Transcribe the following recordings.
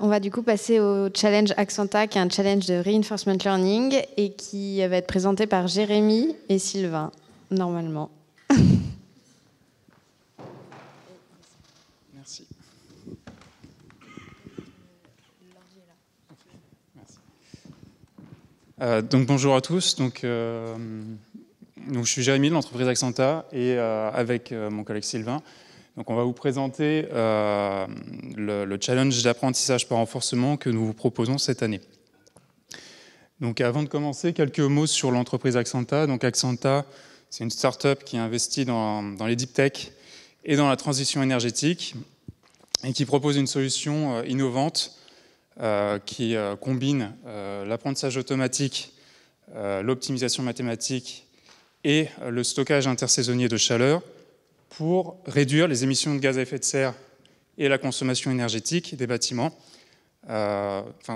On va du coup passer au challenge Accenta, qui est un challenge de reinforcement learning et qui va être présenté par Jérémy et Sylvain, normalement. Merci. Donc bonjour à tous. Donc, je suis Jérémy de l'entreprise Accenta et avec mon collègue Sylvain. Donc on va vous présenter le challenge d'apprentissage par renforcement que nous vous proposons cette année. Donc avant de commencer, quelques mots sur l'entreprise Accenta. Donc Accenta, c'est une start-up qui investit dans les deep tech et dans la transition énergétique et qui propose une solution innovante qui combine l'apprentissage automatique, l'optimisation mathématique et le stockage intersaisonnier de chaleur pour réduire les émissions de gaz à effet de serre et la consommation énergétique des bâtiments,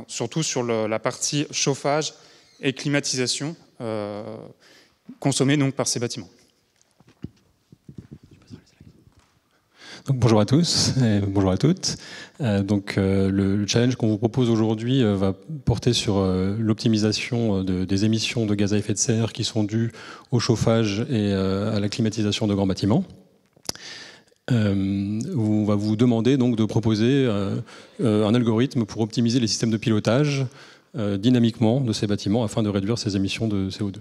surtout sur la partie chauffage et climatisation consommée donc par ces bâtiments. Donc, bonjour à tous et bonjour à toutes. Le challenge qu'on vous propose aujourd'hui va porter sur l'optimisation des émissions de gaz à effet de serre qui sont dues au chauffage et à la climatisation de grands bâtiments. On va vous demander donc de proposer un algorithme pour optimiser les systèmes de pilotage dynamiquement de ces bâtiments afin de réduire ces émissions de CO2.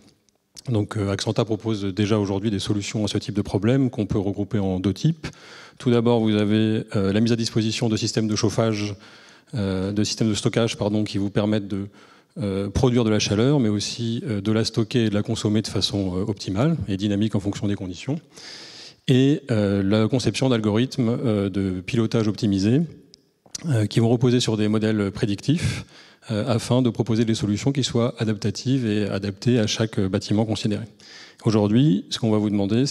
Donc Accenta propose déjà aujourd'hui des solutions à ce type de problème qu'on peut regrouper en deux types. Tout d'abord, vous avez la mise à disposition de systèmes de chauffage, de systèmes de stockage qui vous permettent de produire de la chaleur, mais aussi de la stocker et de la consommer de façon optimale et dynamique en fonction des conditions. Et la conception d'algorithmes de pilotage optimisés qui vont reposer sur des modèles prédictifs afin de proposer des solutions qui soient adaptatives et adaptées à chaque bâtiment considéré. Aujourd'hui, ce qu'on va vous demander,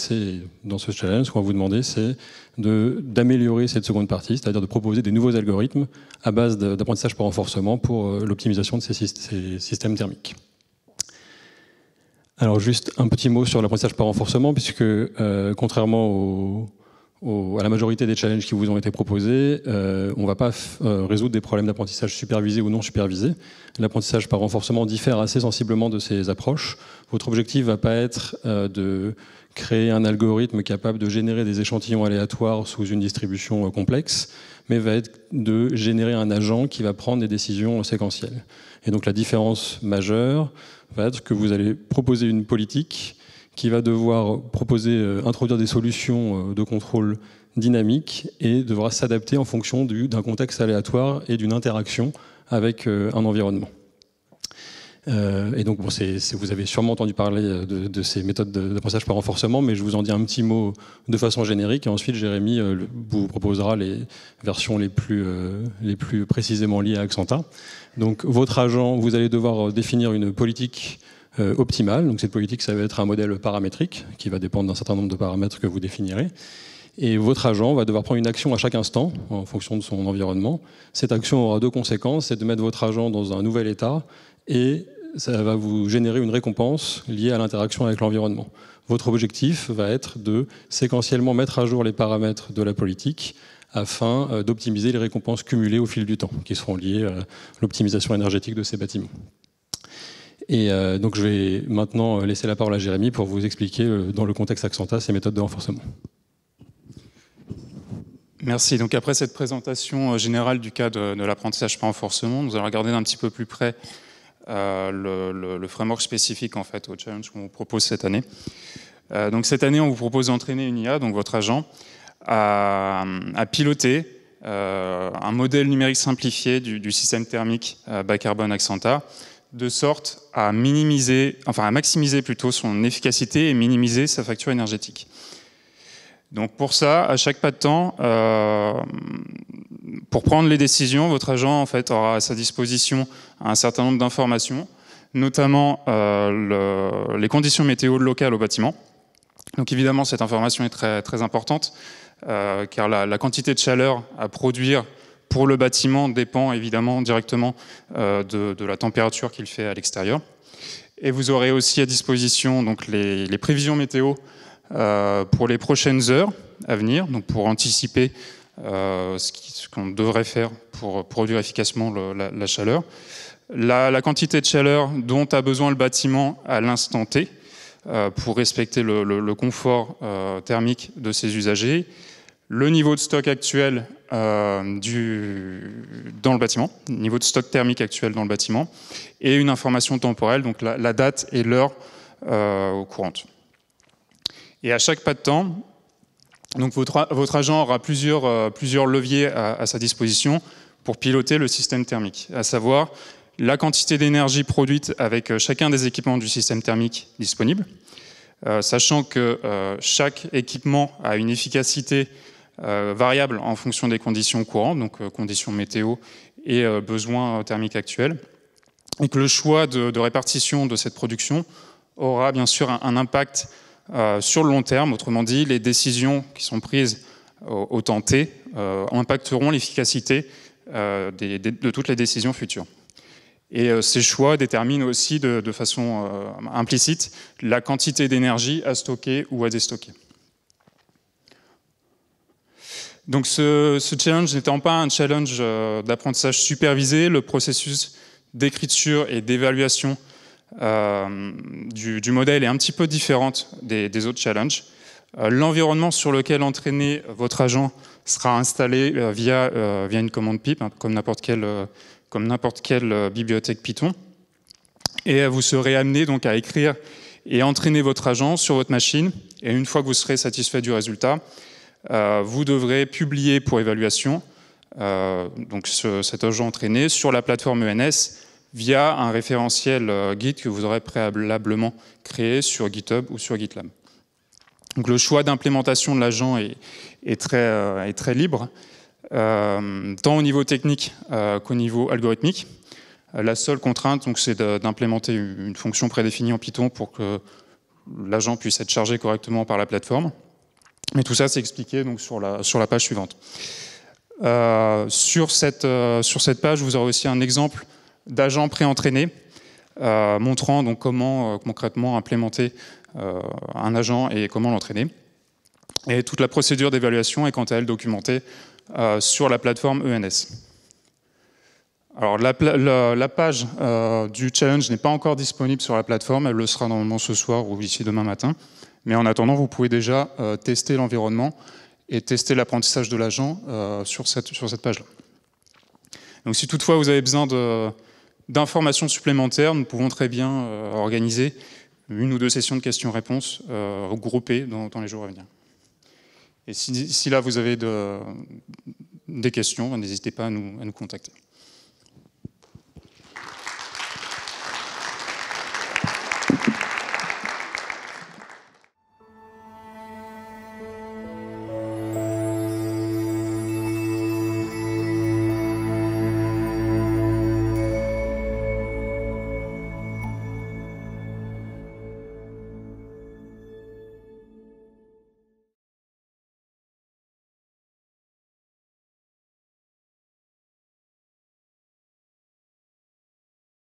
dans ce challenge, c'est d'améliorer cette seconde partie, c'est-à-dire de proposer des nouveaux algorithmes à base d'apprentissage par renforcement pour l'optimisation de ces systèmes thermiques. Alors juste un petit mot sur l'apprentissage par renforcement, puisque contrairement à la majorité des challenges qui vous ont été proposés, on ne va pas résoudre des problèmes d'apprentissage supervisé ou non supervisé. L'apprentissage par renforcement diffère assez sensiblement de ces approches. Votre objectif ne va pas être de créer un algorithme capable de générer des échantillons aléatoires sous une distribution complexe, mais va être de générer un agent qui va prendre des décisions séquentielles. Et donc la différence majeure va être que vous allez proposer une politique qui va devoir introduire des solutions de contrôle dynamique et devra s'adapter en fonction d'un contexte aléatoire et d'une interaction avec un environnement. Et donc, vous avez sûrement entendu parler de ces méthodes d'apprentissage par renforcement, mais je vous en dis un petit mot de façon générique, et ensuite Jérémy vous proposera les versions les plus précisément liées à Accenta. Donc, votre agent, vous allez devoir définir une politique optimale. Donc, cette politique, ça va être un modèle paramétrique qui va dépendre d'un certain nombre de paramètres que vous définirez. Et votre agent va devoir prendre une action à chaque instant en fonction de son environnement. Cette action aura deux conséquences, c'est de mettre votre agent dans un nouvel état et ça va vous générer une récompense liée à l'interaction avec l'environnement. Votre objectif va être de séquentiellement mettre à jour les paramètres de la politique afin d'optimiser les récompenses cumulées au fil du temps, qui seront liées à l'optimisation énergétique de ces bâtiments. Et donc je vais maintenant laisser la parole à Jérémy pour vous expliquer dans le contexte Accenta ces méthodes de renforcement. Merci. Donc après cette présentation générale du cas de l'apprentissage par renforcement, nous allons regarder d'un petit peu plus près le framework spécifique en fait, au challenge qu'on vous propose cette année. Donc cette année, on vous propose d'entraîner une IA, donc votre agent, à piloter un modèle numérique simplifié du système thermique bas carbone Accenta, de sorte à maximiser plutôt son efficacité et minimiser sa facture énergétique. Donc pour ça, à chaque pas de temps, pour prendre les décisions, votre agent en fait, aura à sa disposition un certain nombre d'informations, notamment les conditions météo locales au bâtiment. Donc évidemment, cette information est très, très importante, car la quantité de chaleur à produire pour le bâtiment dépend évidemment directement de la température qu'il fait à l'extérieur. Et vous aurez aussi à disposition donc, les prévisions météo pour les prochaines heures à venir, donc pour anticiper ce qu'on devrait faire pour produire efficacement la chaleur. La quantité de chaleur dont a besoin le bâtiment à l'instant T pour respecter le confort thermique de ses usagers, le niveau de stock actuel dans le bâtiment, niveau de stock thermique actuel dans le bâtiment, et une information temporelle, donc la date et l'heure courante. Et à chaque pas de temps, donc votre agent aura plusieurs leviers à sa disposition pour piloter le système thermique, à savoir la quantité d'énergie produite avec chacun des équipements du système thermique disponible, sachant que chaque équipement a une efficacité variable en fonction des conditions courantes, donc conditions météo et besoins thermiques actuels, et que le choix de répartition de cette production aura bien sûr un impact sur le long terme. Autrement dit, les décisions qui sont prises au temps T impacteront l'efficacité de toutes les décisions futures. Et ces choix déterminent aussi de façon implicite la quantité d'énergie à stocker ou à déstocker. Donc ce challenge n'étant pas un challenge d'apprentissage supervisé, le processus d'écriture et d'évaluation du modèle est un petit peu différent des autres challenges. L'environnement sur lequel entraîner votre agent sera installé via une commande pip, hein, comme n'importe quelle bibliothèque Python. Et vous serez amené donc à écrire et entraîner votre agent sur votre machine. Et une fois que vous serez satisfait du résultat, vous devrez publier pour évaluation donc cet agent entraîné sur la plateforme ENS via un référentiel Git que vous aurez préalablement créé sur GitHub ou sur GitLab. Donc le choix d'implémentation de l'agent est très libre, tant au niveau technique qu'au niveau algorithmique. La seule contrainte, c'est d'implémenter une fonction prédéfinie en Python pour que l'agent puisse être chargé correctement par la plateforme. Mais tout ça, c'est expliqué donc, sur la page suivante. Sur cette page, vous aurez aussi un exemple d'agent préentraîné montrant donc, comment concrètement implémenter un agent et comment l'entraîner. Et toute la procédure d'évaluation est quant à elle documentée sur la plateforme ENS. Alors la page du challenge n'est pas encore disponible sur la plateforme, elle le sera normalement ce soir ou d'ici demain matin. Mais en attendant, vous pouvez déjà tester l'environnement et tester l'apprentissage de l'agent sur cette page-là. Donc si toutefois vous avez besoin d'informations supplémentaires, nous pouvons très bien organiser une ou deux sessions de questions-réponses regroupées dans les jours à venir. Et si là vous avez des questions, n'hésitez pas à nous contacter.